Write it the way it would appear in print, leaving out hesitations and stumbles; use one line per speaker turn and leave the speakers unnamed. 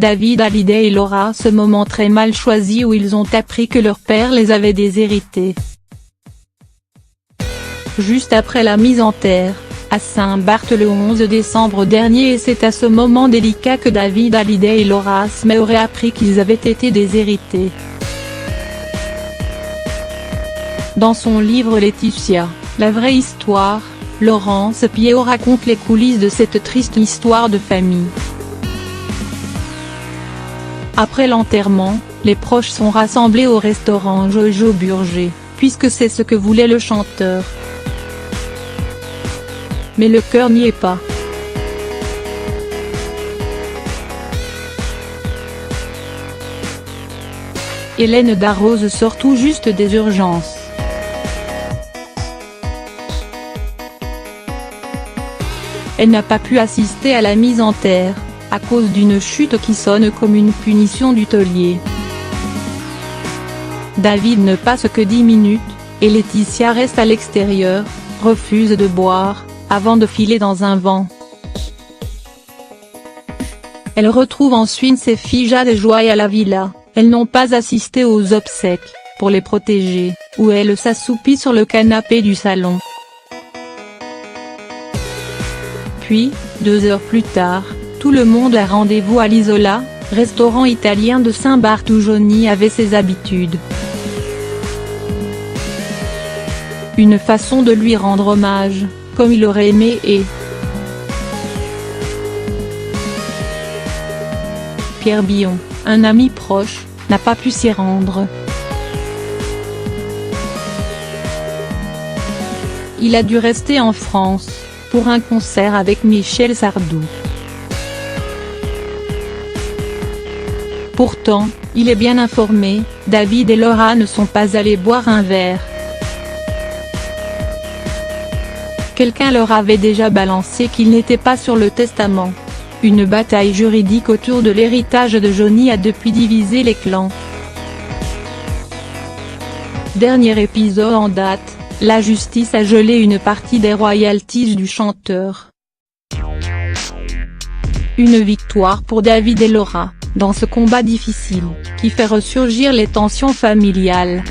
David Hallyday et Laura. Ce moment très mal choisi où ils ont appris que leur père les avait déshérités. Juste après la mise en terre, à Saint-Barth le 11 décembre dernier, et c'est à ce moment délicat que David Hallyday et Laura Smith auraient appris qu'ils avaient été déshérités. Dans son livre Laetitia, la vraie histoire, Laurence Piéau raconte les coulisses de cette triste histoire de famille. Après l'enterrement, les proches sont rassemblés au restaurant Jojo Burger, puisque c'est ce que voulait le chanteur. Mais le cœur n'y est pas. Hélène Darroze sort tout juste des urgences. Elle n'a pas pu assister à la mise en terre, à cause d'une chute qui sonne comme une punition du taulier. David ne passe que 10 minutes, et Laetitia reste à l'extérieur, refuse de boire, avant de filer dans un vent. Elle retrouve ensuite ses filles Jade et Joy à la villa. Elles n'ont pas assisté aux obsèques, pour les protéger, où elle s'assoupit sur le canapé du salon. Puis, 2 heures plus tard, tout le monde a rendez-vous à l'Isola, restaurant italien de Saint-Barth où Johnny avait ses habitudes. Une façon de lui rendre hommage, comme il aurait aimé et Pierre Billon, un ami proche, n'a pas pu s'y rendre. Il a dû rester en France, pour un concert avec Michel Sardou. Pourtant, il est bien informé, David et Laura ne sont pas allés boire un verre. Quelqu'un leur avait déjà balancé qu'il n'était pas sur le testament. Une bataille juridique autour de l'héritage de Johnny a depuis divisé les clans. Dernier épisode en date, la justice a gelé une partie des royalties du chanteur. Une victoire pour David et Laura, dans ce combat difficile, qui fait ressurgir les tensions familiales.